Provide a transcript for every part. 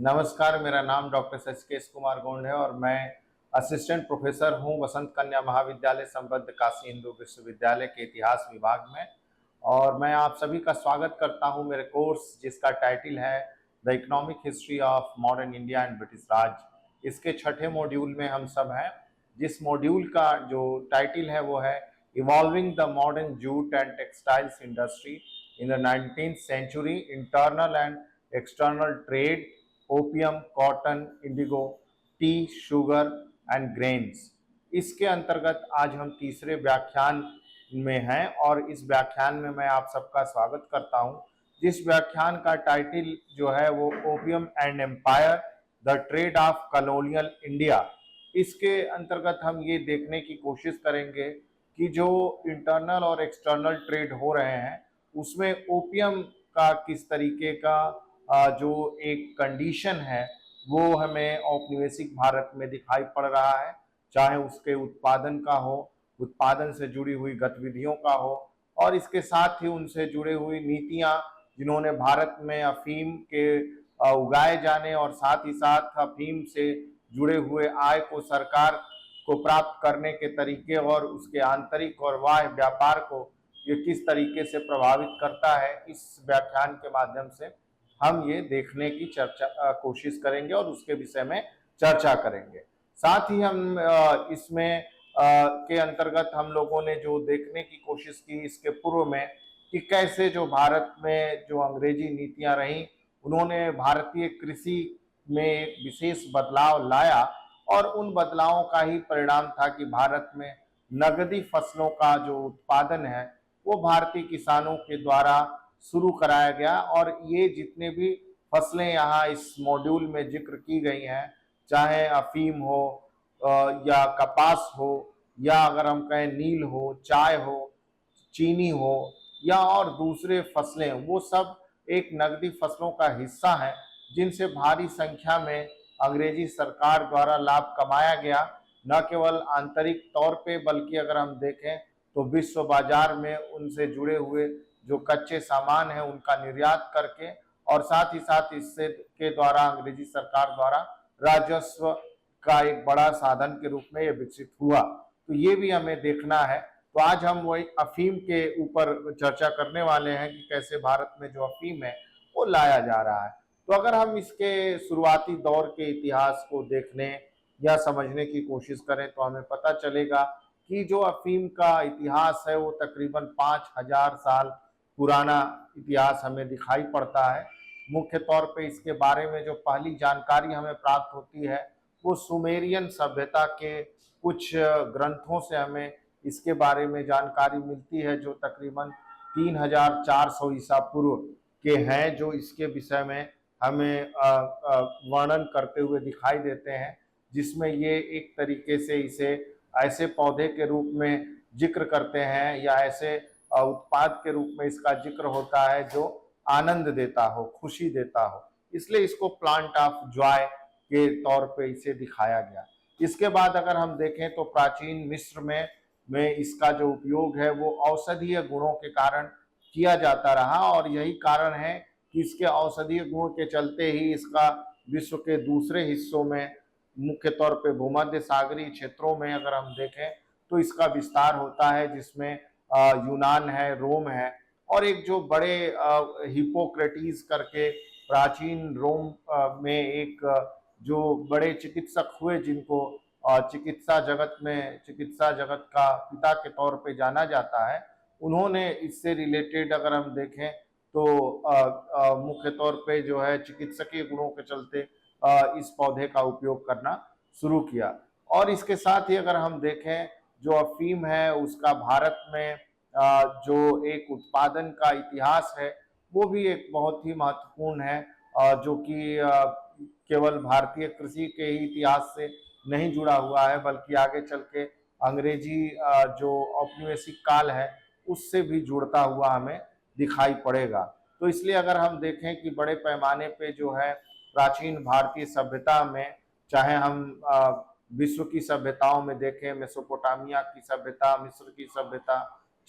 नमस्कार, मेरा नाम डॉक्टर सचकेश कुमार गोंड है और मैं असिस्टेंट प्रोफेसर हूँ वसंत कन्या महाविद्यालय संबद्ध काशी हिंदू विश्वविद्यालय के इतिहास विभाग में। और मैं आप सभी का स्वागत करता हूँ मेरे कोर्स जिसका टाइटल है the economic history of modern India and British Raj. इसके छठे मॉड्यूल में हम सब हैं। जिस मॉड्यूल का जो टाइटल है वो है evolving the modern jute and textiles industry in the 19th century, internal and external trade, opium, cotton, indigo, tea, sugar and grains. इसके अंतर्गत आज हम तीसरे व्याख्यान में हैं और इस व्याख्यान में मैं आप सबका स्वागत करता हूं। जिस व्याख्यान का टाइटल जो है वो opium and empire, the trade of colonial India. इसके अंतर्गत हम ये देखने की कोशिश करेंगे कि जो इंटरनल और एक्सटर्नल ट्रेड हो रहे हैं उसमें ओपियम का किस तरीके का जो एक कंडीशन है वो हमें औपनिवेशिक भारत में दिखाई पड़ रहा है, चाहे उसके उत्पादन का हो, उत्पादन से जुड़ी हुई गतिविधियों का हो, और इसके साथ ही उनसे जुड़ी हुई नीतियां जिन्होंने भारत में अफीम के उगाए जाने और साथ ही साथ अफीम से जुड़े हुए आय को सरकार को प्राप्त करने के तरीके और उसके आंतरिक और बाह्य व्यापार को ये किस तरीके से प्रभावित करता है, इस व्याख्यान के माध्यम से हम ये देखने की कोशिश करेंगे और उसके विषय में चर्चा करेंगे। साथ ही हम इसमें के अंतर्गत हम लोगों ने जो देखने की कोशिश की इसके पूर्व में कि कैसे जो भारत में जो अंग्रेजी नीतियां रहीं उन्होंने भारतीय कृषि में एक विशेष बदलाव लाया और उन बदलावों का ही परिणाम था कि भारत में नगदी फसलों का जो उत्पादन है वो भारतीय किसानों के द्वारा शुरू कराया गया। और ये जितने भी फसलें यहाँ इस मॉड्यूल में जिक्र की गई हैं, चाहे अफीम हो या कपास हो या अगर हम कहें नील हो, चाय हो, चीनी हो या और दूसरे फसलें, वो सब एक नकदी फसलों का हिस्सा है जिनसे भारी संख्या में अंग्रेजी सरकार द्वारा लाभ कमाया गया। न केवल आंतरिक तौर पे बल्कि अगर हम देखें तो विश्व बाजार में उनसे जुड़े हुए जो कच्चे सामान है उनका निर्यात करके और साथ ही साथ इससे के द्वारा अंग्रेजी सरकार द्वारा राजस्व का एक बड़ा साधन के रूप में ये विकसित हुआ। तो ये भी हमें देखना है। तो आज हम वही अफीम के ऊपर चर्चा करने वाले हैं कि कैसे भारत में जो अफीम है वो लाया जा रहा है। तो अगर हम इसके शुरुआती दौर के इतिहास को देखने या समझने की कोशिश करें तो हमें पता चलेगा कि जो अफीम का इतिहास है वो तकरीबन 5000 साल पुराना इतिहास हमें दिखाई पड़ता है। मुख्य तौर पे इसके बारे में जो पहली जानकारी हमें प्राप्त होती है वो सुमेरियन सभ्यता के कुछ ग्रंथों से हमें इसके बारे में जानकारी मिलती है जो तकरीबन 3400 ईसा पूर्व के हैं, जो इसके विषय में हमें वर्णन करते हुए दिखाई देते हैं, जिसमें ये एक तरीके से इसे ऐसे पौधे के रूप में जिक्र करते हैं या ऐसे उत्पाद के रूप में इसका जिक्र होता है जो आनंद देता हो, खुशी देता हो, इसलिए इसको प्लांट ऑफ जॉय के तौर पे इसे दिखाया गया। इसके बाद अगर हम देखें तो प्राचीन मिस्र में इसका जो उपयोग है वो औषधीय गुणों के कारण किया जाता रहा और यही कारण है कि इसके औषधीय गुण के चलते ही इसका विश्व के दूसरे हिस्सों में, मुख्य तौर पे भूमध्य सागरीय क्षेत्रों में अगर हम देखें तो इसका विस्तार होता है, जिसमें यूनान है, रोम है और एक जो बड़े हिपोक्रेटिस करके प्राचीन रोम में एक जो बड़े चिकित्सक हुए जिनको चिकित्सा जगत का पिता के तौर पे जाना जाता है, उन्होंने इससे रिलेटेड अगर हम देखें तो मुख्य तौर पे जो है चिकित्सकीय गुणों के चलते इस पौधे का उपयोग करना शुरू किया। और इसके साथ ही अगर हम देखें जो अफीम है उसका भारत में जो एक उत्पादन का इतिहास है वो भी एक बहुत ही महत्वपूर्ण है, जो कि केवल भारतीय कृषि के ही इतिहास से नहीं जुड़ा हुआ है बल्कि आगे चल के अंग्रेजी जो औपनिवेशिक काल है उससे भी जुड़ता हुआ हमें दिखाई पड़ेगा। तो इसलिए अगर हम देखें कि बड़े पैमाने पे जो है प्राचीन भारतीय सभ्यता में, चाहे हम विश्व की सभ्यताओं में देखें, मेसोपोटामिया की सभ्यता, मिस्र की सभ्यता,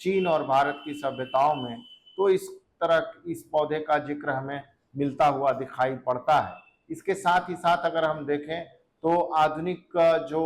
चीन और भारत की सभ्यताओं में, तो इस तरह इस पौधे का जिक्र हमें मिलता हुआ दिखाई पड़ता है। इसके साथ ही साथ अगर हम देखें तो आधुनिक जो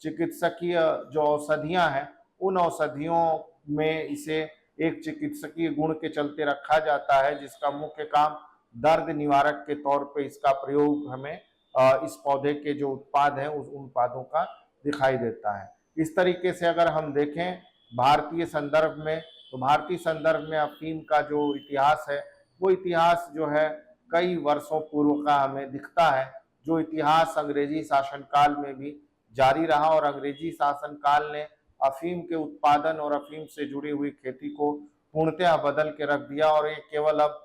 चिकित्सकीय जो औषधियां हैं, उन औषधियों में इसे एक चिकित्सकीय गुण के चलते रखा जाता है, जिसका मुख्य काम दर्द निवारक के तौर पे इसका प्रयोग हमें इस पौधे के जो उत्पाद हैं उन उत्पादों का दिखाई देता है। इस तरीके से अगर हम देखें भारतीय संदर्भ में, तो भारतीय संदर्भ में अफीम का जो इतिहास है, वो इतिहास जो है कई वर्षों पूर्व का हमें दिखता है, जो इतिहास अंग्रेजी शासनकाल में भी जारी रहा और अंग्रेजी शासनकाल ने अफीम के उत्पादन और अफीम से जुड़ी हुई खेती को पूर्णतः बदल के रख दिया और ये केवल अब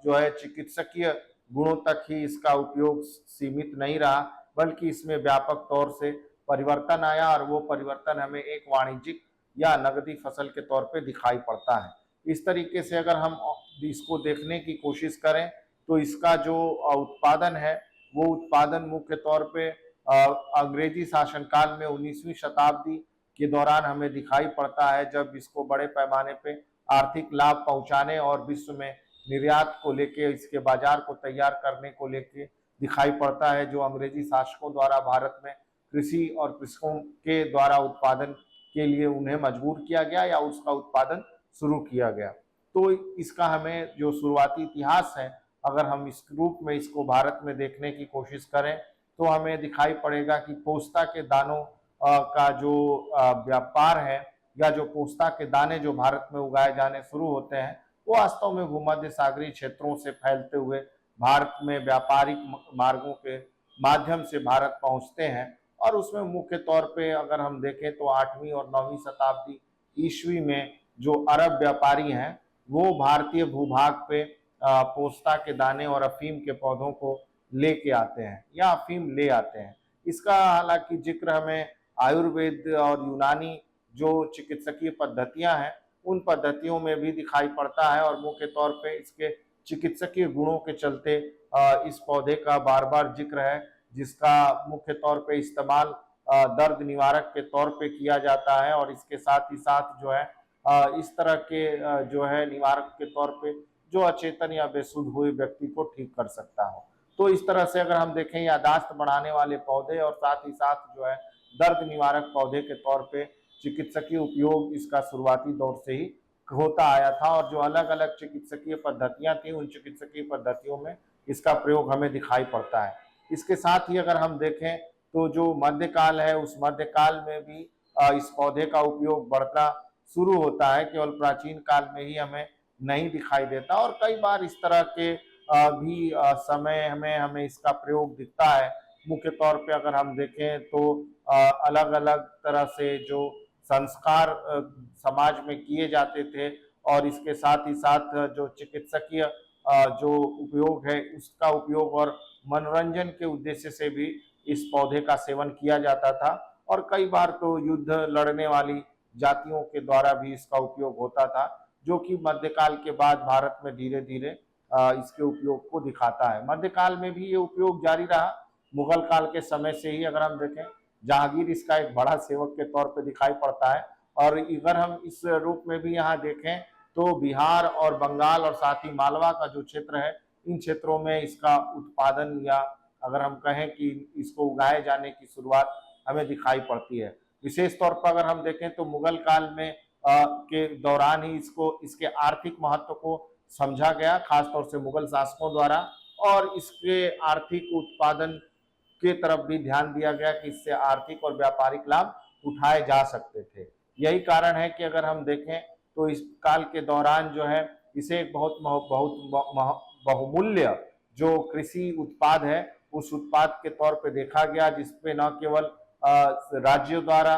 जो है चिकित्सकीय गुणों तक ही इसका उपयोग सीमित नहीं रहा, बल्कि इसमें व्यापक तौर से परिवर्तन आया और वो परिवर्तन हमें एक वाणिज्यिक या नगदी फसल के तौर पे दिखाई पड़ता है। इस तरीके से अगर हम इसको देखने की कोशिश करें तो इसका जो उत्पादन है, वो उत्पादन मुख्य तौर पे अंग्रेजी शासनकाल में 19वीं शताब्दी के दौरान हमें दिखाई पड़ता है, जब इसको बड़े पैमाने पे आर्थिक लाभ पहुंचाने और विश्व में निर्यात को लेके, इसके बाजार को तैयार करने को लेके दिखाई पड़ता है, जो अंग्रेजी शासकों द्वारा भारत में कृषि और कृषकों के द्वारा उत्पादन के लिए उन्हें मजबूर किया गया या उसका उत्पादन शुरू किया गया। तो इसका हमें जो शुरुआती इतिहास है, अगर हम इस रूप में इसको भारत में देखने की कोशिश करें तो हमें दिखाई पड़ेगा कि पोस्ता के दानों का जो व्यापार है, या जो पोस्ता के दाने जो भारत में उगाए जाने शुरू होते हैं, वो वास्तव में भूमध्य सागरीय क्षेत्रों से फैलते हुए भारत में व्यापारिक मार्गों के माध्यम से भारत पहुंचते हैं। और उसमें मुख्य तौर पे अगर हम देखें तो 8वीं और 9वीं शताब्दी ईस्वी में जो अरब व्यापारी हैं, वो भारतीय भूभाग पे पोस्ता के दाने और अफीम के पौधों को लेके आते हैं या अफीम ले आते हैं। इसका हालांकि जिक्र हमें आयुर्वेद और यूनानी जो चिकित्सकीय पद्धतियां हैं, उन पद्धतियों में भी दिखाई पड़ता है और मुख्य तौर पे इसके चिकित्सकीय गुणों के चलते इस पौधे का बार बार जिक्र है, जिसका मुख्य तौर पे इस्तेमाल दर्द निवारक के तौर पे किया जाता है और इसके साथ ही साथ जो है इस तरह के जो है निवारक के तौर पे जो अचेतन या बेसुध हुए व्यक्ति को ठीक कर सकता हो। तो इस तरह से अगर हम देखें, यादाश्त बढ़ाने वाले पौधे और साथ ही साथ जो है दर्द निवारक पौधे के तौर पे चिकित्सकीय उपयोग इसका शुरुआती दौर से ही होता आया था और जो अलग अलग चिकित्सकीय पद्धतियां थी, उन चिकित्सकीय पद्धतियों में इसका प्रयोग हमें दिखाई पड़ता है। इसके साथ ही अगर हम देखें तो जो मध्यकाल है, उस मध्यकाल में भी इस पौधे का उपयोग बढ़ना शुरू होता है, केवल प्राचीन काल में ही हमें नहीं दिखाई देता और कई बार इस तरह के भी समय हमें इसका प्रयोग दिखता है। मुख्य तौर पे अगर हम देखें तो अलग अलग तरह से जो संस्कार समाज में किए जाते थे और इसके साथ ही साथ जो चिकित्सकीय जो उपयोग है, उसका उपयोग और मनोरंजन के उद्देश्य से भी इस पौधे का सेवन किया जाता था और कई बार तो युद्ध लड़ने वाली जातियों के द्वारा भी इसका उपयोग होता था, जो कि मध्यकाल के बाद भारत में धीरे धीरे इसके उपयोग को दिखाता है। मध्यकाल में भी ये उपयोग जारी रहा। मुगल काल के समय से ही अगर हम देखें, जहांगीर इसका एक बड़ा सेवक के तौर पे दिखाई पड़ता है और अगर हम इस रूप में भी यहाँ देखें तो बिहार और बंगाल और साथ ही मालवा का जो क्षेत्र है, इन क्षेत्रों में इसका उत्पादन या अगर हम कहें कि इसको उगाए जाने की शुरुआत हमें दिखाई पड़ती है। विशेष तौर पर अगर हम देखें तो मुगल काल में के दौरान ही इसके आर्थिक महत्व को समझा गया, खासतौर से मुगल शासकों द्वारा, और इसके आर्थिक उत्पादन के तरफ भी ध्यान दिया गया कि इससे आर्थिक और व्यापारिक लाभ उठाए जा सकते थे। यही कारण है कि अगर हम देखें तो इस काल के दौरान जो है इसे एक बहुत बहुमूल्य जो कृषि उत्पाद है, उस उत्पाद के तौर पे देखा गया, जिसपे न केवल राज्यों द्वारा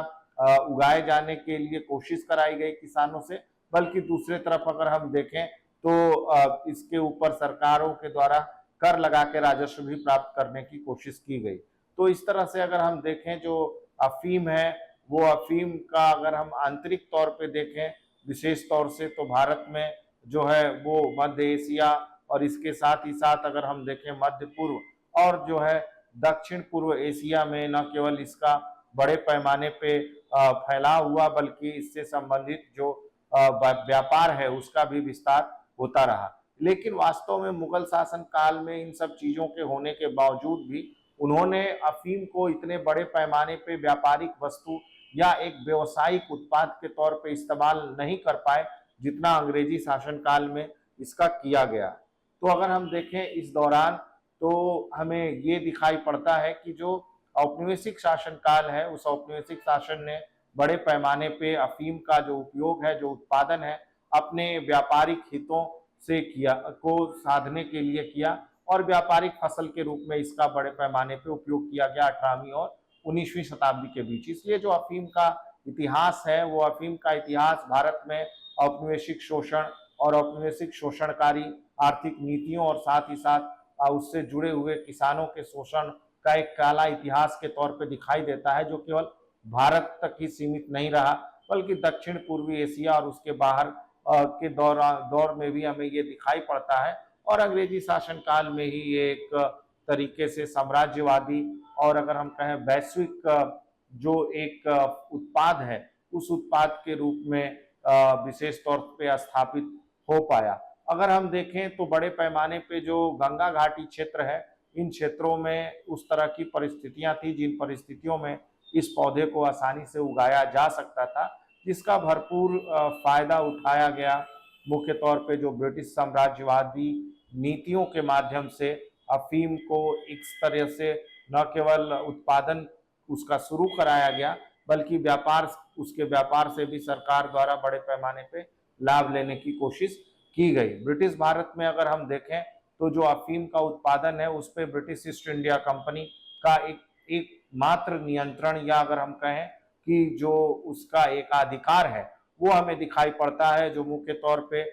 उगाए जाने के लिए कोशिश कराई गई किसानों से, बल्कि दूसरे तरफ अगर हम देखें तो इसके ऊपर सरकारों के द्वारा कर लगा के राजस्व भी प्राप्त करने की कोशिश की गई। तो इस तरह से अगर हम देखें, जो अफीम है, वो अफीम का अगर हम आंतरिक तौर पे देखें विशेष तौर से, तो भारत में जो है वो मध्य एशिया और इसके साथ ही साथ अगर हम देखें मध्य पूर्व और जो है दक्षिण पूर्व एशिया में न केवल इसका बड़े पैमाने पे फैलाव हुआ, बल्कि इससे संबंधित जो व्यापार है उसका भी विस्तार होता रहा। लेकिन वास्तव में मुगल शासन काल में इन सब चीजों के होने के बावजूद भी उन्होंने अफीम को इतने बड़े पैमाने पे व्यापारिक वस्तु या एक व्यवसायिक उत्पाद के तौर पे इस्तेमाल नहीं कर पाए जितना अंग्रेजी शासन काल में इसका किया गया। तो अगर हम देखें इस दौरान तो हमें ये दिखाई पड़ता है कि जो औपनिवेशिक शासन काल है उस औपनिवेशिक शासन ने बड़े पैमाने पे अफीम का जो उपयोग है, जो उत्पादन है, अपने व्यापारिक हितों से किया को साधने के लिए किया और व्यापारिक फसल के रूप में इसका बड़े पैमाने पे उपयोग किया गया 18वीं और 19वीं शताब्दी के बीच। इसलिए जो अफीम का इतिहास है वो अफीम का इतिहास भारत में औपनिवेशिक शोषण और औपनिवेशिक शोषणकारी आर्थिक नीतियों और साथ ही साथ उससे जुड़े हुए किसानों के शोषण का एक काला इतिहास के तौर पे दिखाई देता है, जो केवल भारत तक ही सीमित नहीं रहा बल्कि दक्षिण पूर्वी एशिया और उसके बाहर के दौर में भी हमें ये दिखाई पड़ता है। और अंग्रेजी शासन काल में ही ये एक तरीके से साम्राज्यवादी और अगर हम कहें वैश्विक जो एक उत्पाद है उस उत्पाद के रूप में विशेष तौर पे स्थापित हो पाया। अगर हम देखें तो बड़े पैमाने पे जो गंगा घाटी क्षेत्र है इन क्षेत्रों में उस तरह की परिस्थितियां थी जिन परिस्थितियों में इस पौधे को आसानी से उगाया जा सकता था, जिसका भरपूर फायदा उठाया गया मुख्य तौर पे जो ब्रिटिश साम्राज्यवादी नीतियों के माध्यम से अफीम को इस तरह से न केवल उत्पादन उसका शुरू कराया गया बल्कि उसके व्यापार से भी सरकार द्वारा बड़े पैमाने पे लाभ लेने की कोशिश की गई। ब्रिटिश भारत में अगर हम देखें तो जो अफीम का उत्पादन है उस पर ब्रिटिश ईस्ट इंडिया कंपनी का एक मात्र नियंत्रण या अगर हम कहें कि जो उसका एकाधिकार है वो हमें दिखाई पड़ता है, जो मुख्य तौर पे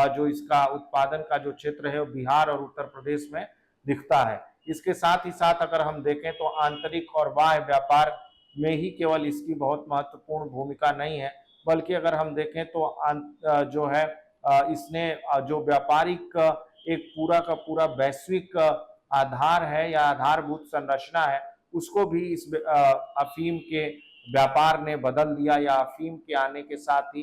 जो इसका उत्पादन का जो क्षेत्र है वो बिहार और उत्तर प्रदेश में दिखता है। इसके साथ ही साथ अगर हम देखें तो आंतरिक और बाह्य व्यापार में ही केवल इसकी बहुत महत्वपूर्ण भूमिका नहीं है, बल्कि अगर हम देखें तो जो है इसने जो व्यापारिक एक पूरा का पूरा वैश्विक आधार है या आधारभूत संरचना है उसको भी इस अफीम के व्यापार ने बदल दिया। या अफीम के आने के साथ ही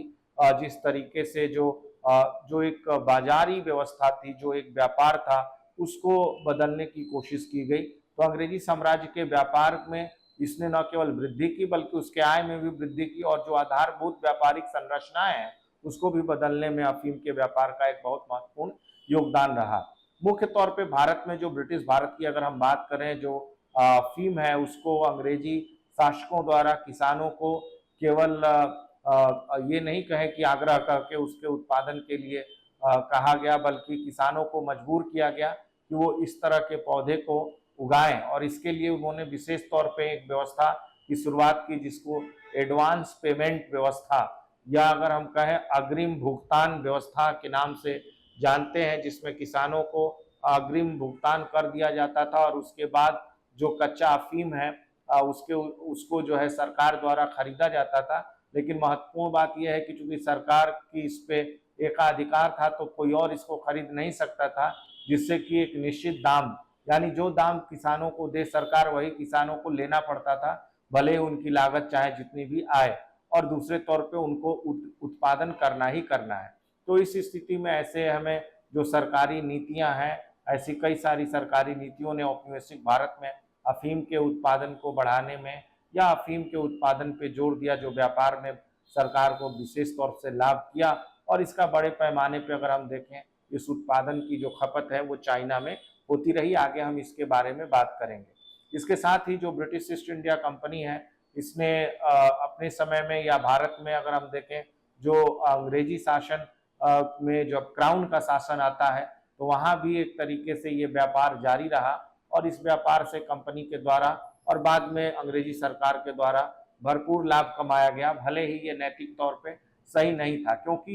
जिस तरीके से जो एक बाजारी व्यवस्था थी, जो एक व्यापार था, उसको बदलने की कोशिश की गई। तो अंग्रेजी साम्राज्य के व्यापार में इसने न केवल वृद्धि की बल्कि उसके आय में भी वृद्धि की और जो आधारभूत व्यापारिक संरचनाएं हैं उसको भी बदलने में अफीम के व्यापार का एक बहुत महत्वपूर्ण योगदान रहा। मुख्य तौर पे भारत में जो ब्रिटिश भारत की अगर हम बात करें, जो अफीम है उसको अंग्रेजी शासकों द्वारा किसानों को केवल ये नहीं कहे कि आग्रह करके उसके उत्पादन के लिए कहा गया, बल्कि किसानों को मजबूर किया गया कि वो इस तरह के पौधे को उगाएं और इसके लिए उन्होंने विशेष तौर पे एक व्यवस्था की शुरुआत की जिसको एडवांस पेमेंट व्यवस्था या अगर हम कहें अग्रिम भुगतान व्यवस्था के नाम से जानते हैं, जिसमें किसानों को अग्रिम भुगतान कर दिया जाता था और उसके बाद जो कच्चा अफीम है उसको जो है सरकार द्वारा खरीदा जाता था। लेकिन महत्वपूर्ण बात यह है कि चूंकि सरकार की इस पे एकाधिकार था तो कोई और इसको खरीद नहीं सकता था, जिससे कि एक निश्चित दाम यानी जो दाम किसानों को दे सरकार वही किसानों को लेना पड़ता था, भले उनकी लागत चाहे जितनी भी आए, और दूसरे तौर पे उनको उत्पादन करना ही करना है। तो इस स्थिति में ऐसे हमें जो सरकारी नीतियां हैं, ऐसी कई सारी सरकारी नीतियों ने औपनिवेशिक भारत में अफीम के उत्पादन को बढ़ाने में या अफीम के उत्पादन पे जोर दिया, जो व्यापार में सरकार को विशेष तौर से लाभ किया। और इसका बड़े पैमाने पे अगर हम देखें इस उत्पादन की जो खपत है वो चाइना में होती रही। आगे हम इसके बारे में बात करेंगे। इसके साथ ही जो ब्रिटिश ईस्ट इंडिया कंपनी है इसने अपने समय में या भारत में अगर हम देखें जो अंग्रेजी शासन में जब क्राउन का शासन आता है तो वहाँ भी एक तरीके से ये व्यापार जारी रहा और इस व्यापार से कंपनी के द्वारा और बाद में अंग्रेजी सरकार के द्वारा भरपूर लाभ कमाया गया। भले ही ये नैतिक तौर पे सही नहीं था, क्योंकि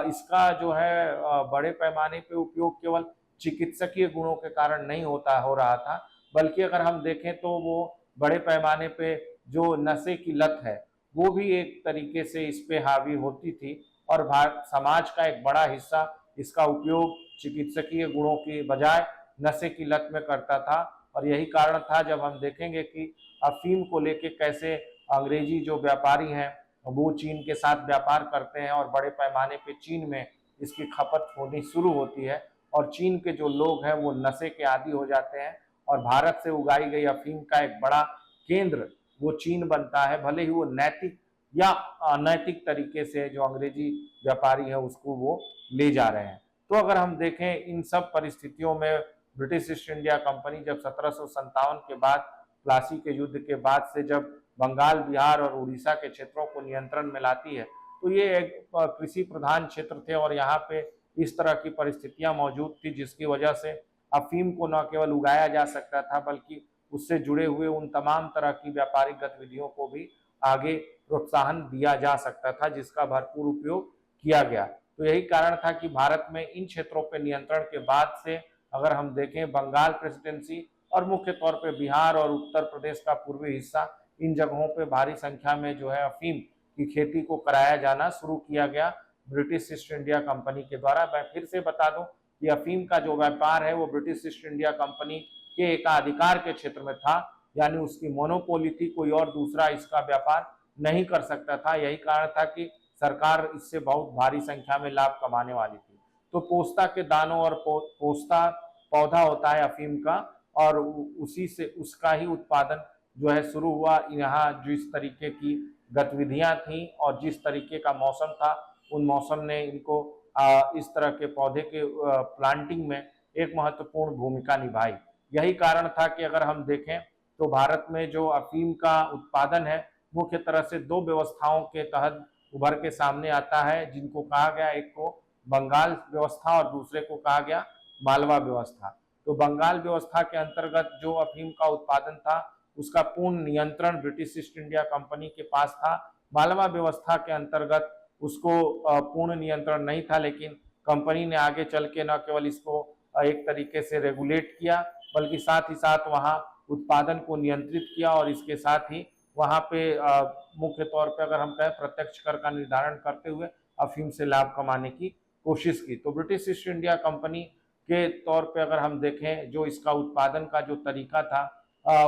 इसका जो है बड़े पैमाने पे उपयोग केवल चिकित्सकीय गुणों के कारण नहीं हो रहा था, बल्कि अगर हम देखें तो वो बड़े पैमाने पे जो नशे की लत है वो भी एक तरीके से इस पे हावी होती थी और समाज का एक बड़ा हिस्सा इसका उपयोग चिकित्सकीय गुणों की बजाय नशे की लत में करता था। और यही कारण था, जब हम देखेंगे कि अफीम को लेके कैसे अंग्रेजी जो व्यापारी हैं वो चीन के साथ व्यापार करते हैं और बड़े पैमाने पे चीन में इसकी खपत होनी शुरू होती है और चीन के जो लोग हैं वो नशे के आदी हो जाते हैं और भारत से उगाई गई अफीम का एक बड़ा केंद्र वो चीन बनता है, भले ही वो नैतिक या अनैतिक तरीके से जो अंग्रेजी व्यापारी है उसको वो ले जा रहे हैं। तो अगर हम देखें इन सब परिस्थितियों में ब्रिटिश ईस्ट इंडिया कंपनी जब 1757 के बाद प्लासी के युद्ध के बाद से जब बंगाल, बिहार और उड़ीसा के क्षेत्रों को नियंत्रण में लाती है, तो ये एक कृषि प्रधान क्षेत्र थे और यहाँ पे इस तरह की परिस्थितियां मौजूद थी जिसकी वजह से अफीम को न केवल उगाया जा सकता था बल्कि उससे जुड़े हुए उन तमाम तरह की व्यापारिक गतिविधियों को भी आगे प्रोत्साहन दिया जा सकता था, जिसका भरपूर उपयोग किया गया। तो यही कारण था कि भारत में इन क्षेत्रों पर नियंत्रण के बाद से अगर हम देखें बंगाल प्रेसिडेंसी और मुख्य तौर पे बिहार और उत्तर प्रदेश का पूर्वी हिस्सा, इन जगहों पे भारी संख्या में जो है अफीम की खेती को कराया जाना शुरू किया गया ब्रिटिश ईस्ट इंडिया कंपनी के द्वारा। मैं फिर से बता दूं कि अफीम का जो व्यापार है वो ब्रिटिश ईस्ट इंडिया कंपनी के एकाधिकार के क्षेत्र में था, यानी उसकी मोनोपोली थी, कोई और दूसरा इसका व्यापार नहीं कर सकता था। यही कारण था कि सरकार इससे बहुत भारी संख्या में लाभ कमाने वाली थी। तो पोस्ता के दानों और पोस्ता पौधा होता है अफीम का और उसी से उसका ही उत्पादन जो है शुरू हुआ। यहाँ जिस तरीके की गतिविधियां थी और जिस तरीके का मौसम था, उन मौसम ने इनको इस तरह के पौधे के प्लांटिंग में एक महत्वपूर्ण भूमिका निभाई। यही कारण था कि अगर हम देखें तो भारत में जो अफीम का उत्पादन है मुख्य तरह से दो व्यवस्थाओं के तहत उभर के सामने आता है, जिनको कहा गया, एक को बंगाल व्यवस्था और दूसरे को कहा गया मालवा व्यवस्था। तो बंगाल व्यवस्था के अंतर्गत जो अफीम का उत्पादन था उसका पूर्ण नियंत्रण ब्रिटिश ईस्ट इंडिया कंपनी के पास था। मालवा व्यवस्था के अंतर्गत उसको पूर्ण नियंत्रण नहीं था, लेकिन कंपनी ने आगे चल के न केवल इसको एक तरीके से रेगुलेट किया बल्कि साथ ही साथ वहाँ उत्पादन को नियंत्रित किया और इसके साथ ही वहाँ पे मुख्य तौर पे अगर हम कहें प्रत्यक्ष कर का निर्धारण करते हुए अफीम से लाभ कमाने की कोशिश की। तो ब्रिटिश ईस्ट इंडिया कंपनी के तौर पे अगर हम देखें जो इसका उत्पादन का जो तरीका था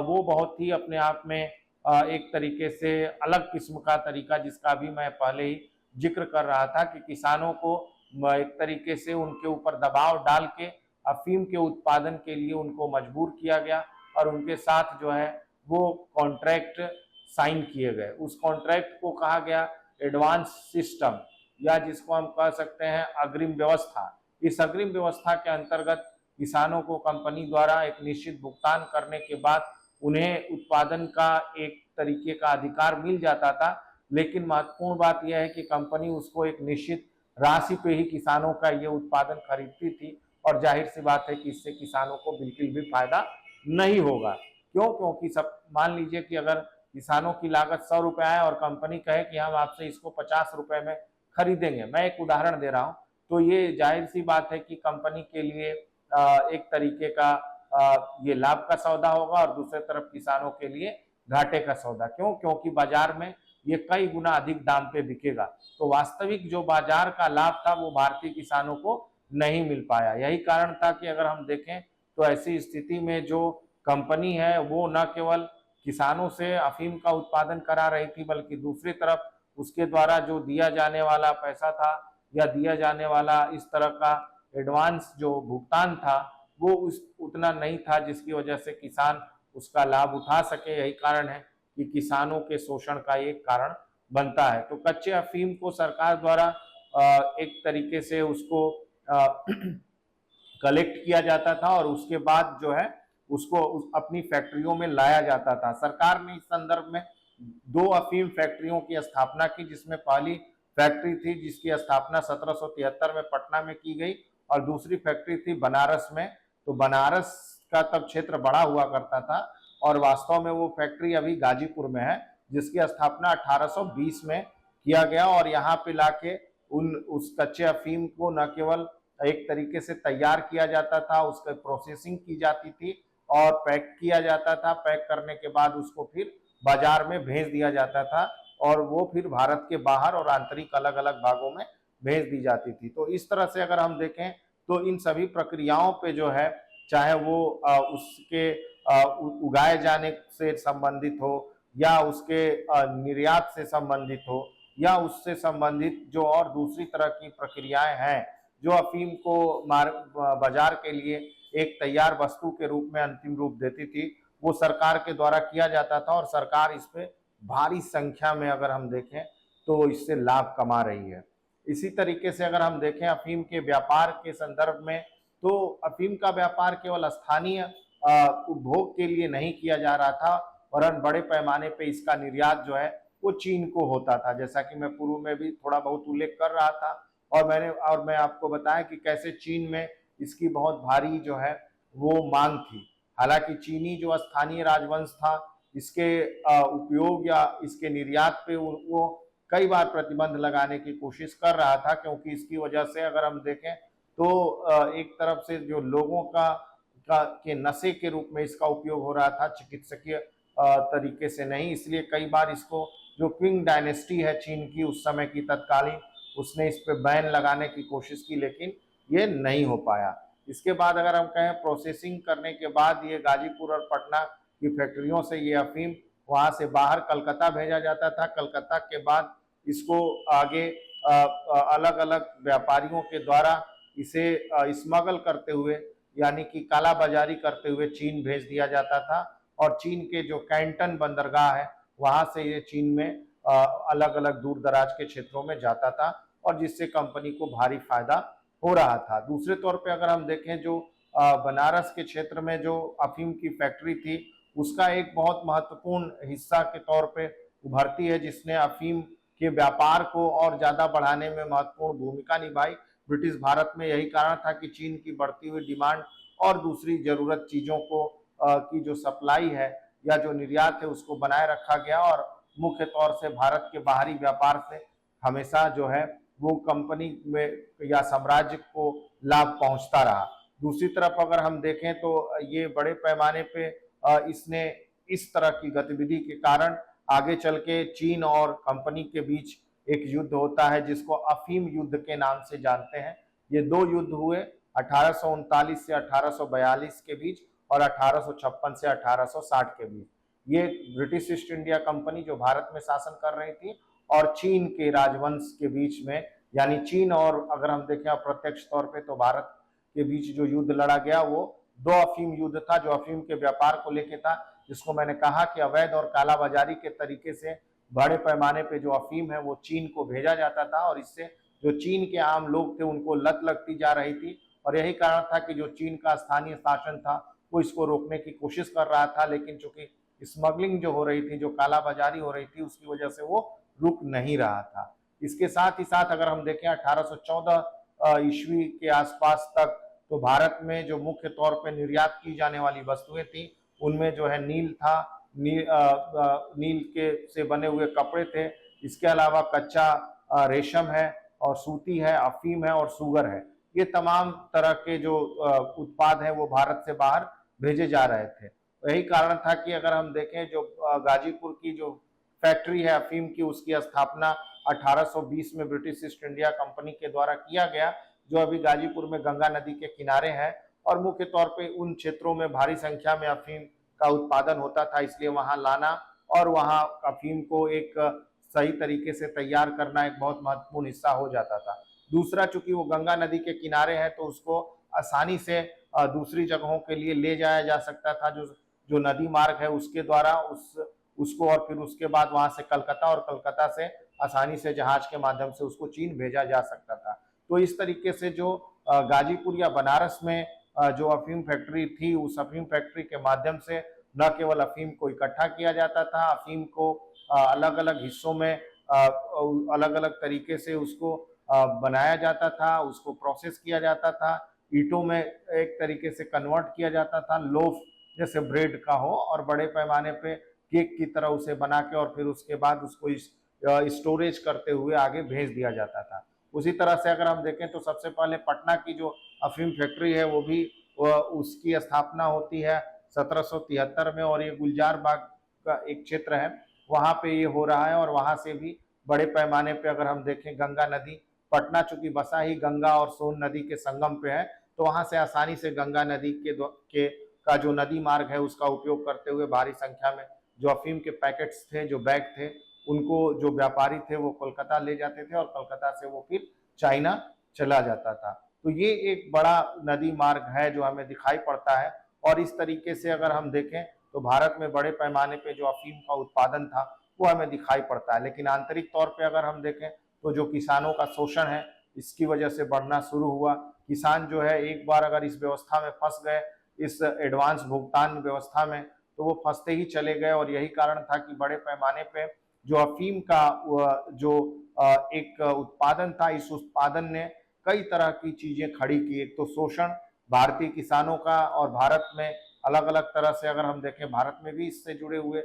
वो बहुत ही अपने आप में एक तरीके से अलग किस्म का तरीका, जिसका भी मैं पहले ही जिक्र कर रहा था कि किसानों को एक तरीके से उनके ऊपर दबाव डाल के अफीम के उत्पादन के लिए उनको मजबूर किया गया और उनके साथ जो है वो कॉन्ट्रैक्ट साइन किए गए। उस कॉन्ट्रैक्ट को कहा गया एडवांस सिस्टम, या जिसको हम कह सकते हैं अग्रिम व्यवस्था। इस अग्रिम व्यवस्था के अंतर्गत किसानों को कंपनी द्वारा एक निश्चित भुगतान करने के बाद उन्हें उत्पादन का एक तरीके का अधिकार मिल जाता था, लेकिन महत्वपूर्ण बात यह है कि कंपनी उसको एक निश्चित राशि पे ही किसानों का ये उत्पादन खरीदती थी और जाहिर सी बात है कि इससे किसानों को बिल्कुल भी फायदा नहीं होगा। क्यों? क्योंकि सब मान लीजिए कि अगर किसानों की लागत 100 रुपये है और कंपनी कहे कि हम आपसे इसको 50 रुपये में खरीदेंगे, मैं एक उदाहरण दे रहा हूँ, तो ये जाहिर सी बात है कि कंपनी के लिए एक तरीके का ये लाभ का सौदा होगा और दूसरे तरफ किसानों के लिए घाटे का सौदा। क्यों? क्योंकि बाजार में ये कई गुना अधिक दाम पे बिकेगा। तो वास्तविक जो बाजार का लाभ था वो भारतीय किसानों को नहीं मिल पाया। यही कारण था कि अगर हम देखें तो ऐसी स्थिति में जो कंपनी है वो न केवल किसानों से अफीम का उत्पादन करा रही थी बल्कि दूसरी तरफ उसके द्वारा जो दिया जाने वाला पैसा था या दिया जाने वाला इस तरह का एडवांस जो भुगतान था वो उतना नहीं था जिसकी वजह से किसान उसका लाभ उठा सके। यही कारण है कि किसानों के शोषण का एक कारण बनता है। तो कच्चे अफीम को सरकार द्वारा एक तरीके से उसको कलेक्ट किया जाता था और उसके बाद जो है उसको अपनी फैक्ट्रियों में लाया जाता था। सरकार ने इस संदर्भ में 2 अफीम फैक्ट्रियों की स्थापना की, जिसमें पहली फैक्ट्री थी जिसकी स्थापना 1773 में पटना में की गई और दूसरी फैक्ट्री थी बनारस में। तो बनारस का तब क्षेत्र बड़ा हुआ करता था और वास्तव में वो फैक्ट्री अभी गाजीपुर में है, जिसकी स्थापना 1820 में किया गया और यहाँ पे लाके उस कच्चे अफीम को न केवल एक तरीके से तैयार किया जाता था, उसकी प्रोसेसिंग की जाती थी और पैक किया जाता था। पैक करने के बाद उसको फिर बाजार में भेज दिया जाता था और वो फिर भारत के बाहर और आंतरिक अलग अलग भागों में भेज दी जाती थी। तो इस तरह से अगर हम देखें तो इन सभी प्रक्रियाओं पे जो है, चाहे वो उसके उगाए जाने से संबंधित हो या उसके निर्यात से संबंधित हो या उससे संबंधित जो और दूसरी तरह की प्रक्रियाएं हैं, जो अफीम को बाजार के लिए एक तैयार वस्तु के रूप में अंतिम रूप देती थी, वो सरकार के द्वारा किया जाता था और सरकार इस पे भारी संख्या में अगर हम देखें तो इससे लाभ कमा रही है। इसी तरीके से अगर हम देखें अफीम के व्यापार के संदर्भ में, तो अफीम का व्यापार केवल स्थानीय उपभोग के लिए नहीं किया जा रहा था, वरन बड़े पैमाने पे इसका निर्यात जो है वो चीन को होता था, जैसा कि मैं पूर्व में भी थोड़ा बहुत उल्लेख कर रहा था। और मैं आपको बताया कि कैसे चीन में इसकी बहुत भारी जो है वो मांग थी। हालांकि चीनी जो स्थानीय राजवंश था, इसके उपयोग या इसके निर्यात पे वो कई बार प्रतिबंध लगाने की कोशिश कर रहा था, क्योंकि इसकी वजह से अगर हम देखें तो एक तरफ से जो लोगों के नशे के रूप में इसका उपयोग हो रहा था, चिकित्सकीय तरीके से नहीं। इसलिए कई बार इसको जो क्विंग डायनेस्टी है चीन की उस समय की तत्कालीन, उसने इस पे बैन लगाने की कोशिश की, लेकिन ये नहीं हो पाया। इसके बाद अगर हम कहें प्रोसेसिंग करने के बाद ये गाजीपुर और पटना की फैक्ट्रियों से ये अफीम वहाँ से बाहर कलकत्ता भेजा जाता था। कलकत्ता के बाद इसको आगे अलग अलग व्यापारियों के द्वारा इसे स्मगल करते हुए, यानी कि काला बाजारी करते हुए चीन भेज दिया जाता था, और चीन के जो कैंटन बंदरगाह है वहाँ से ये चीन में अलग अलग दूर दराज के क्षेत्रों में जाता था, और जिससे कंपनी को भारी फायदा हो रहा था। दूसरे तौर पे अगर हम देखें, जो बनारस के क्षेत्र में जो अफीम की फैक्ट्री थी, उसका एक बहुत महत्वपूर्ण हिस्सा के तौर पे उभरती है, जिसने अफीम के व्यापार को और ज्यादा बढ़ाने में महत्वपूर्ण भूमिका निभाई। ब्रिटिश भारत में यही कारण था कि चीन की बढ़ती हुई डिमांड और दूसरी जरूरत चीजों को की जो सप्लाई है या जो निर्यात है उसको बनाए रखा गया, और मुख्य तौर से भारत के बाहरी व्यापार से हमेशा जो है वो कंपनी में या साम्राज्य को लाभ पहुंचता रहा। दूसरी तरफ अगर हम देखें तो ये बड़े पैमाने पे इसने इस तरह की गतिविधि के कारण आगे चल के चीन और कंपनी के बीच एक युद्ध होता है, जिसको अफीम युद्ध के नाम से जानते हैं। ये दो युद्ध हुए 1839 से 1842 के बीच और 1856 से 1860 के बीच। ये ब्रिटिश ईस्ट इंडिया कंपनी जो भारत में शासन कर रही थी और चीन के राजवंश के बीच में, यानी चीन और अगर हम देखें अप्रत्यक्ष तौर पे तो भारत के बीच जो युद्ध लड़ा गया वो दो अफीम युद्ध था, जो अफीम के व्यापार को लेके था, जिसको मैंने कहा कि अवैध और कालाबाजारी के तरीके से बड़े पैमाने पे जो अफीम है वो चीन को भेजा जाता था, और इससे जो चीन के आम लोग थे उनको लत लगती जा रही थी। और यही कारण था कि जो चीन का स्थानीय शासन था वो इसको रोकने की कोशिश कर रहा था, लेकिन चूंकि स्मगलिंग जो हो रही थी, जो कालाबाजारी हो रही थी, उसकी वजह से वो रुक नहीं रहा था। इसके साथ ही साथ अगर हम देखें 1814 ईस्वी के आसपास तक, तो भारत में जो मुख्य तौर पर निर्यात की जाने वाली वस्तुएं थी उनमें जो है नील था, नील के से बने हुए कपड़े थे। इसके अलावा कच्चा रेशम है और सूती है, अफीम है और सुगर है। ये तमाम तरह के जो उत्पाद हैं वो भारत से बाहर भेजे जा रहे थे। यही कारण था कि अगर हम देखें जो गाजीपुर की जो फैक्ट्री है अफीम की, उसकी स्थापना 1820 में ब्रिटिश ईस्ट इंडिया कंपनी के द्वारा किया गया, जो अभी गाजीपुर में गंगा नदी के किनारे है, और मुख्य तौर पे उन क्षेत्रों में भारी संख्या में अफीम का उत्पादन होता था। इसलिए वहां लाना और वहां अफीम को एक सही तरीके से तैयार करना एक बहुत महत्वपूर्ण हिस्सा हो जाता था। दूसरा, चूंकि वो गंगा नदी के किनारे है तो उसको आसानी से दूसरी जगहों के लिए ले जाया जा सकता था, जो नदी मार्ग है उसके द्वारा उसको, और फिर उसके बाद वहां से कलकत्ता, और कलकत्ता से आसानी से जहाज के माध्यम से उसको चीन भेजा जा सकता था। तो इस तरीके से जो गाजीपुर या बनारस में जो अफीम फैक्ट्री थी, उस अफीम फैक्ट्री के माध्यम से न केवल अफीम को इकट्ठा किया जाता था, अफीम को अलग अलग हिस्सों में अलग अलग तरीके से उसको बनाया जाता था, उसको प्रोसेस किया जाता था, ईंटों में एक तरीके से कन्वर्ट किया जाता था, लोफ जैसे ब्रेड का हो, और बड़े पैमाने पे केक की तरह उसे बना के और फिर उसके बाद उसको स्टोरेज करते हुए आगे भेज दिया जाता था। उसी तरह से अगर हम देखें तो सबसे पहले पटना की जो अफीम फैक्ट्री है वो भी उसकी स्थापना होती है 1773 में, और ये गुलजार बाग का एक क्षेत्र है वहाँ पे ये हो रहा है। और वहाँ से भी बड़े पैमाने पे अगर हम देखें गंगा नदी, पटना चूंकि बसा ही गंगा और सोन नदी के संगम पे है, तो वहाँ से आसानी से गंगा नदी का जो नदी मार्ग है उसका उपयोग करते हुए भारी संख्या में जो अफीम के पैकेट्स थे, जो बैग थे, उनको जो व्यापारी थे वो कोलकाता ले जाते थे, और कोलकाता से वो फिर चाइना चला जाता था। तो ये एक बड़ा नदी मार्ग है जो हमें दिखाई पड़ता है। और इस तरीके से अगर हम देखें तो भारत में बड़े पैमाने पे जो अफीम का उत्पादन था वो हमें दिखाई पड़ता है। लेकिन आंतरिक तौर पे अगर हम देखें तो जो किसानों का शोषण है इसकी वजह से बढ़ना शुरू हुआ। किसान जो है एक बार अगर इस व्यवस्था में फंस गए, इस एडवांस भुगतान व्यवस्था में, तो वो फंसते ही चले गए। और यही कारण था कि बड़े पैमाने पे जो अफीम का जो एक उत्पादन था, इस उत्पादन ने कई तरह की चीजें खड़ी की। एक तो शोषण भारतीय किसानों का, और भारत में अलग अलग तरह से अगर हम देखें भारत में भी इससे जुड़े हुए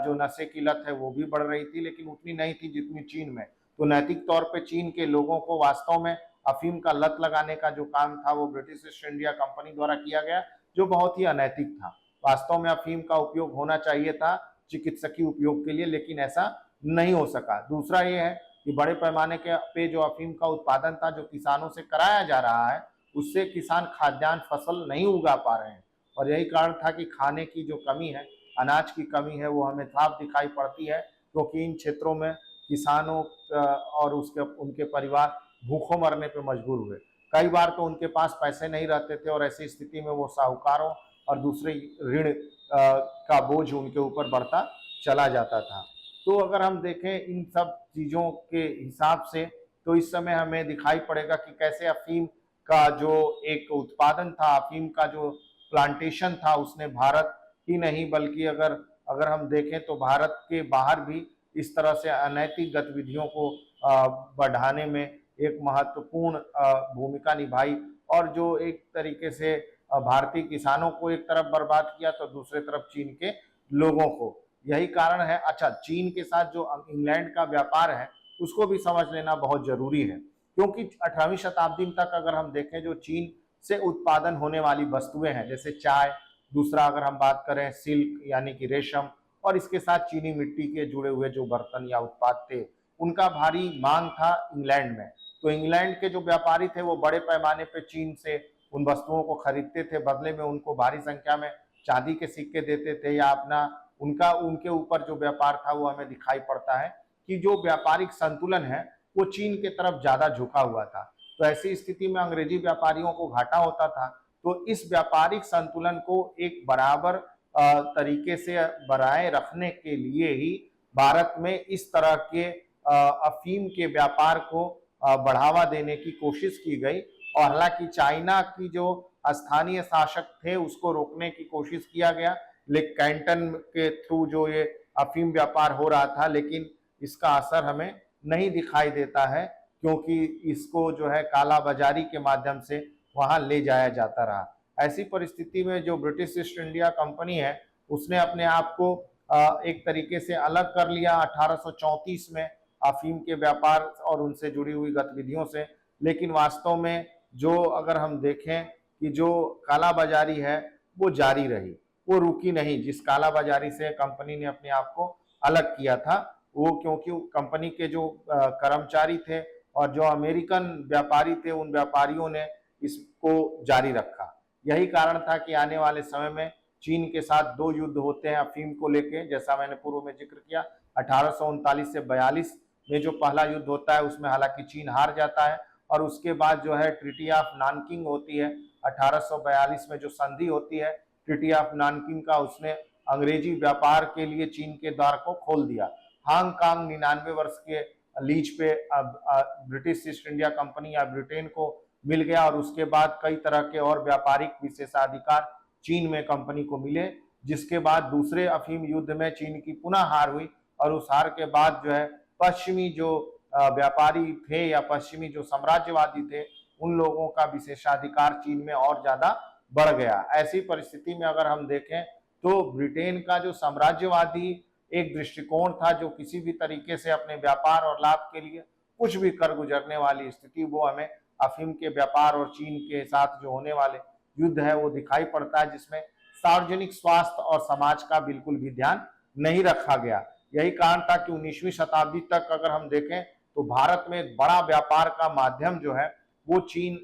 जो नशे की लत है वो भी बढ़ रही थी, लेकिन उतनी नहीं थी जितनी चीन में। तो नैतिक तौर पे चीन के लोगों को वास्तव में अफीम का लत लगाने का जो काम था वो ब्रिटिश ईस्ट इंडिया कंपनी द्वारा किया गया, जो बहुत ही अनैतिक था। वास्तव में अफीम का उपयोग होना चाहिए था चिकित्सकीय उपयोग के लिए, लेकिन ऐसा नहीं हो सका। दूसरा ये है कि बड़े पैमाने के पे जो अफीम का उत्पादन था जो किसानों से कराया जा रहा है, उससे किसान खाद्यान्न फसल नहीं उगा पा रहे हैं। और यही कारण था कि खाने की जो कमी है, अनाज की कमी है, वो हमें साफ दिखाई पड़ती है, क्योंकि इन क्षेत्रों में किसानों और उनके परिवार भूखों मरने पर मजबूर हुए। कई बार तो उनके पास पैसे नहीं रहते थे और ऐसी स्थिति में वो साहूकारों और दूसरे ऋण का बोझ उनके ऊपर बढ़ता चला जाता था। तो अगर हम देखें इन सब चीज़ों के हिसाब से, तो इस समय हमें दिखाई पड़ेगा कि कैसे अफीम का जो एक उत्पादन था, अफीम का जो प्लांटेशन था, उसने भारत ही नहीं बल्कि अगर अगर हम देखें तो भारत के बाहर भी इस तरह से अनैतिक गतिविधियों को बढ़ाने में एक महत्वपूर्ण भूमिका निभाई। और जो एक तरीके से भारतीय किसानों को एक तरफ बर्बाद किया तो दूसरे तरफ चीन के लोगों को। यही कारण है। अच्छा, चीन के साथ जो इंग्लैंड का व्यापार है उसको भी समझ लेना बहुत जरूरी है, क्योंकि 18वीं शताब्दी तक अगर हम देखें जो चीन से उत्पादन होने वाली वस्तुएं हैं जैसे चाय, दूसरा अगर हम बात करें सिल्क यानी कि रेशम, और इसके साथ चीनी मिट्टी के जुड़े हुए जो बर्तन या उत्पाद थे, उनका भारी मांग था इंग्लैंड में। तो इंग्लैंड के जो व्यापारी थे वो बड़े पैमाने पे चीन से उन वस्तुओं को खरीदते थे, बदले में उनको भारी संख्या में चांदी के सिक्के देते थे, या अपना उनके ऊपर जो व्यापार था वो हमें दिखाई पड़ता है कि जो व्यापारिक संतुलन है वो चीन के तरफ ज्यादा झुका हुआ था। तो ऐसी स्थिति में अंग्रेजी व्यापारियों को घाटा होता था। तो इस व्यापारिक संतुलन को एक बराबर तरीके से बनाए रखने के लिए ही भारत में इस तरह के अफीम के व्यापार को बढ़ावा देने की कोशिश की गई। और हालांकि चाइना की जो स्थानीय शासक थे उसको रोकने की कोशिश किया गया, लेकिन कैंटन के थ्रू जो ये अफीम व्यापार हो रहा था, लेकिन इसका असर हमें नहीं दिखाई देता है, क्योंकि इसको जो है काला बाजारी के माध्यम से वहां ले जाया जाता रहा। ऐसी परिस्थिति में जो ब्रिटिश ईस्ट इंडिया कंपनी है उसने अपने आप को एक तरीके से अलग कर लिया 1834 में अफीम के व्यापार और उनसे जुड़ी हुई गतिविधियों से। लेकिन वास्तव में जो अगर हम देखें कि जो कालाबाजारी है वो जारी रही, वो रुकी नहीं। जिस कालाबाजारी से कंपनी ने अपने आप को अलग किया था वो क्योंकि कंपनी के जो कर्मचारी थे और जो अमेरिकन व्यापारी थे, उन व्यापारियों ने इसको जारी रखा। यही कारण था कि आने वाले समय में चीन के साथ दो युद्ध होते हैं अफीम को लेके, जैसा मैंने पूर्व में जिक्र किया। 1839 से 42 में जो पहला युद्ध होता है उसमें हालांकि चीन हार जाता है, और उसके बाद जो है ट्रीटी ऑफ नानकिंग होती है 1842 में, जो संधि होती है ट्रीटी ऑफ नानकिंग का, उसने अंग्रेजी व्यापार के लिए चीन के द्वार को खोल दिया। हांगकांग 99 वर्ष के लीज पे ब्रिटिश ईस्ट इंडिया कंपनी या ब्रिटेन को मिल गया, और उसके बाद कई तरह के और व्यापारिक विशेषाधिकार चीन में कंपनी को मिले, जिसके बाद दूसरे अफीम युद्ध में चीन की पुनः हार हुई। और उस हार के बाद जो है पश्चिमी जो व्यापारी थे या पश्चिमी जो साम्राज्यवादी थे, उन लोगों का विशेषाधिकार चीन में और ज्यादा बढ़ गया। ऐसी परिस्थिति में अगर हम देखें तो ब्रिटेन का जो साम्राज्यवादी एक दृष्टिकोण था, जो किसी भी तरीके से अपने व्यापार और लाभ के लिए कुछ भी कर गुजरने वाली स्थिति, वो हमें अफीम के व्यापार और चीन के साथ जो होने वाले युद्ध है वो दिखाई पड़ता है, जिसमें सार्वजनिक स्वास्थ्य और समाज का बिल्कुल भी ध्यान नहीं रखा गया। यही कारण था कि 19वीं शताब्दी तक अगर हम देखें तो भारत में एक बड़ा व्यापार का माध्यम जो है वो चीन,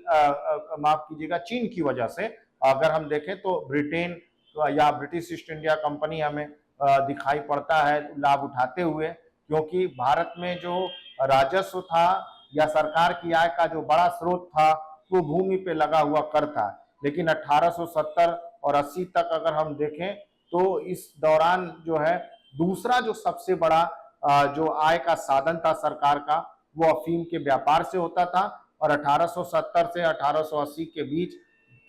माफ कीजिएगा, चीन की वजह से अगर हम देखें तो ब्रिटेन या ब्रिटिश ईस्ट इंडिया कंपनी हमें दिखाई पड़ता है लाभ उठाते हुए, क्योंकि भारत में जो राजस्व था या सरकार की आय का जो बड़ा स्रोत था वो भूमि पे लगा हुआ कर था। लेकिन 1870 और 80 तक अगर हम देखें तो इस दौरान जो है दूसरा जो सबसे बड़ा जो आय का साधन था सरकार का, वो अफीम के व्यापार से होता था। और 1870 से 1880 के बीच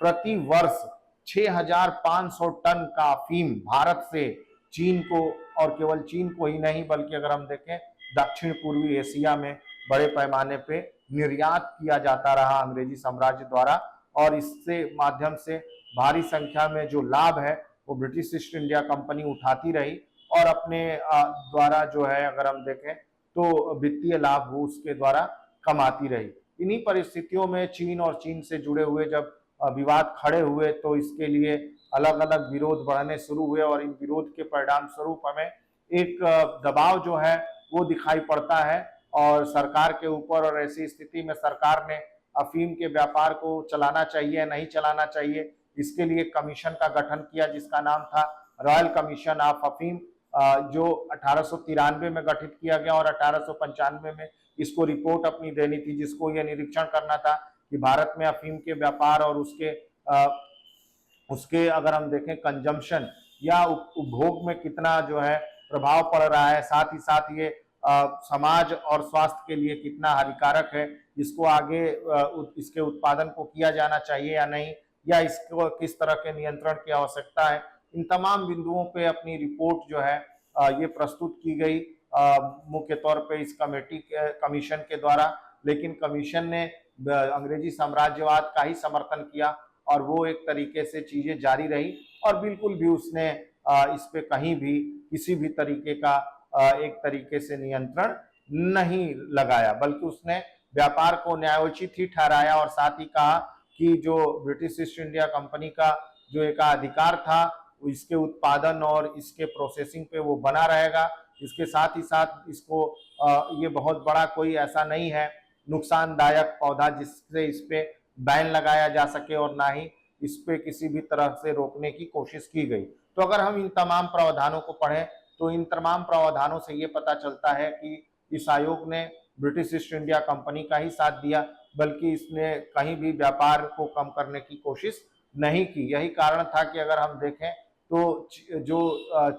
प्रति वर्ष 6,500 टन का अफीम भारत से चीन को, और केवल चीन को ही नहीं बल्कि अगर हम देखें दक्षिण पूर्वी एशिया में बड़े पैमाने पे निर्यात किया जाता रहा अंग्रेजी साम्राज्य द्वारा। और इससे माध्यम से भारी संख्या में जो लाभ है वो ब्रिटिश ईस्ट इंडिया कंपनी उठाती रही और अपने द्वारा जो है अगर हम देखें तो वित्तीय लाभ वो उसके द्वारा कमाती रही। इन्हीं परिस्थितियों में चीन और चीन से जुड़े हुए जब विवाद खड़े हुए तो इसके लिए अलग अलग विरोध बढ़ने शुरू हुए और इन विरोध के परिणाम स्वरूप हमें एक दबाव जो है वो दिखाई पड़ता है और सरकार के ऊपर। और ऐसी स्थिति में सरकार ने अफीम के व्यापार को चलाना चाहिए नहीं चलाना चाहिए, इसके लिए कमीशन का गठन किया जिसका नाम था रॉयल कमीशन ऑफ अफीम, जो 1893 में गठित किया गया और 1895 में इसको रिपोर्ट अपनी देनी थी, जिसको यह निरीक्षण करना था कि भारत में अफीम के व्यापार और उसके अगर हम देखें कंजम्पशन या उपभोग में कितना जो है प्रभाव पड़ रहा है, साथ ही साथ ये समाज और स्वास्थ्य के लिए कितना हानिकारक है, इसको आगे इसके उत्पादन को किया जाना चाहिए या नहीं, या इसको किस तरह के नियंत्रण की आवश्यकता है। इन तमाम बिंदुओं पे अपनी रिपोर्ट जो है ये प्रस्तुत की गई मुख्य तौर पे इस कमीशन के द्वारा। लेकिन कमीशन ने अंग्रेजी साम्राज्यवाद का ही समर्थन किया और वो एक तरीके से चीजें जारी रही और बिल्कुल भी उसने इस पे कहीं भी किसी भी तरीके का एक तरीके से नियंत्रण नहीं लगाया, बल्कि उसने व्यापार को न्यायोचित ही ठहराया और साथ ही कहा कि जो ब्रिटिश ईस्ट इंडिया कंपनी का जो एक अधिकार था इसके उत्पादन और इसके प्रोसेसिंग पे वो बना रहेगा। इसके साथ ही साथ इसको ये बहुत बड़ा कोई ऐसा नहीं है नुकसानदायक पौधा जिससे इस पे बैन लगाया जा सके और ना ही इस पे किसी भी तरह से रोकने की कोशिश की गई। तो अगर हम इन तमाम प्रावधानों को पढ़ें तो इन तमाम प्रावधानों से ये पता चलता है कि इस आयोग ने ब्रिटिश ईस्ट इंडिया कंपनी का ही साथ दिया, बल्कि इसने कहीं भी व्यापार को कम करने की कोशिश नहीं की। यही कारण था कि अगर हम देखें तो जो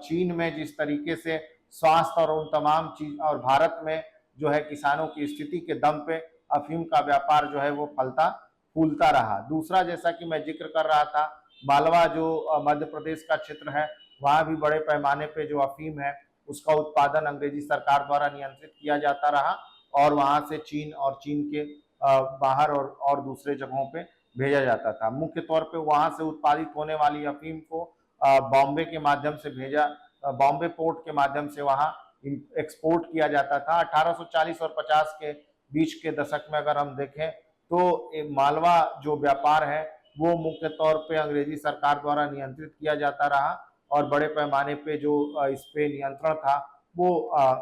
चीन में जिस तरीके से स्वास्थ्य और उन तमाम चीज और भारत में जो है किसानों की स्थिति के दम पे अफीम का व्यापार जो है वो फलता फूलता रहा। दूसरा, जैसा कि मैं जिक्र कर रहा था, मालवा जो मध्य प्रदेश का क्षेत्र है वहां भी बड़े पैमाने पे जो अफीम है उसका उत्पादन अंग्रेजी सरकार द्वारा नियंत्रित किया जाता रहा और वहां से चीन और चीन के बाहर और दूसरे जगहों पे भेजा जाता था। मुख्य तौर पे वहां से उत्पादित होने वाली अफीम को बॉम्बे के माध्यम से बॉम्बे पोर्ट के माध्यम से वहां एक्सपोर्ट किया जाता था। 1840 और 50 के बीच के दशक में अगर हम देखें तो मालवा जो व्यापार है वो मुख्य तौर पे अंग्रेजी सरकार द्वारा नियंत्रित किया जाता रहा और बड़े पैमाने पे जो इस पे नियंत्रण था वो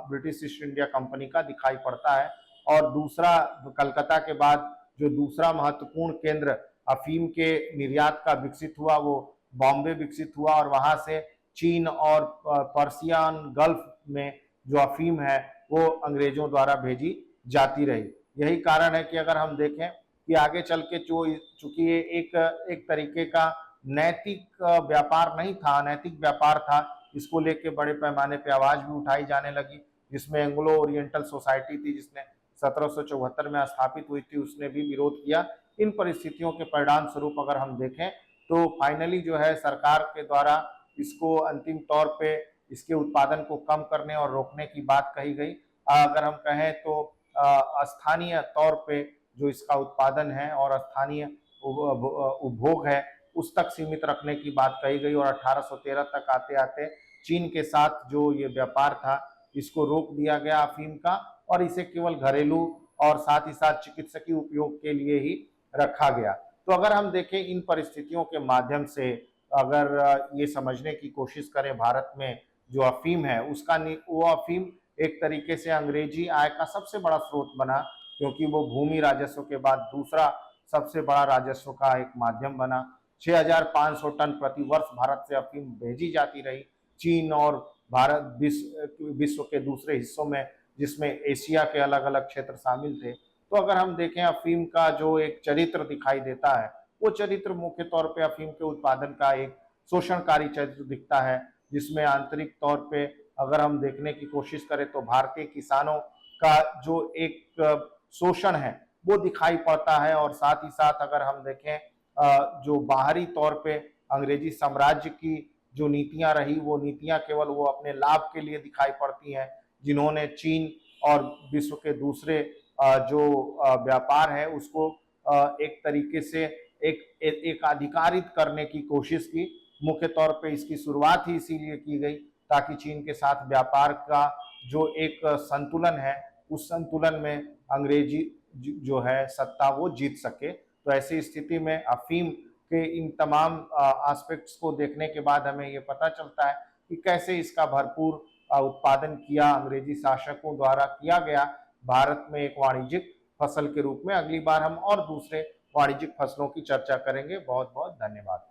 ब्रिटिश ईस्ट इंडिया कंपनी का दिखाई पड़ता है। और दूसरा, कलकत्ता के बाद जो दूसरा महत्वपूर्ण केंद्र अफीम के निर्यात का विकसित हुआ वो बॉम्बे विकसित हुआ और वहां से चीन और पर्सियन गल्फ में जो अफीम है वो अंग्रेजों द्वारा भेजी जाती रही। यही कारण है कि अगर हम देखें कि आगे चल के चूंकि ये एक तरीके का नैतिक व्यापार नहीं था, अनैतिक व्यापार था, इसको लेके बड़े पैमाने पे आवाज भी उठाई जाने लगी, जिसमें एंग्लो ओरिएंटल सोसाइटी थी जिसने 1774 में स्थापित हुई थी, उसने भी विरोध किया। इन परिस्थितियों के परिणाम स्वरूप अगर हम देखें तो फाइनली जो है सरकार के द्वारा इसको अंतिम तौर पे इसके उत्पादन को कम करने और रोकने की बात कही गई। अगर हम कहें तो स्थानीय तौर पे जो इसका उत्पादन है और स्थानीय उपभोग है उस तक सीमित रखने की बात कही गई और 1813 तक आते आते चीन के साथ जो ये व्यापार था इसको रोक दिया गया अफीम का और इसे केवल घरेलू और साथ ही साथ चिकित्सकीय उपयोग के लिए ही रखा गया। तो अगर हम देखें इन परिस्थितियों के माध्यम से अगर ये समझने की कोशिश करें भारत में जो अफीम है उसका वो अफीम एक तरीके से अंग्रेजी आय का सबसे बड़ा स्रोत बना, क्योंकि वो भूमि राजस्व के बाद दूसरा सबसे बड़ा राजस्व का एक माध्यम बना। 6,500 टन प्रति वर्ष भारत से अफीम भेजी जाती रही चीन और भारत विश्व के दूसरे हिस्सों में, जिसमें एशिया के अलग अलग क्षेत्र शामिल थे। तो अगर हम देखें अफीम का जो एक चरित्र दिखाई देता है, वो चरित्र मुख्य तौर पे अफीम के उत्पादन का एक शोषणकारी चरित्र दिखता है, जिसमें आंतरिक तौर पे अगर हम देखने की कोशिश करें तो भारतीय किसानों का जो एक शोषण है वो दिखाई पड़ता है। और साथ ही साथ अगर हम देखें जो बाहरी तौर पे अंग्रेजी साम्राज्य की जो नीतियां रही, वो नीतियां केवल वो अपने लाभ के लिए दिखाई पड़ती हैं, जिन्होंने चीन और विश्व के दूसरे जो व्यापार है उसको एक तरीके से एक अधिकारित करने की कोशिश की। मुख्य तौर पे इसकी शुरुआत ही इसीलिए की गई ताकि चीन के साथ व्यापार का जो एक संतुलन है, उस संतुलन में अंग्रेजी जो है सत्ता वो जीत सके। तो ऐसी स्थिति में अफीम के इन तमाम एस्पेक्ट्स को देखने के बाद हमें ये पता चलता है कि कैसे इसका भरपूर उत्पादन किया अंग्रेजी शासकों द्वारा किया गया भारत में एक वाणिज्यिक फसल के रूप में। अगली बार हम और दूसरे वाणिज्यिक फसलों की चर्चा करेंगे। बहुत बहुत धन्यवाद।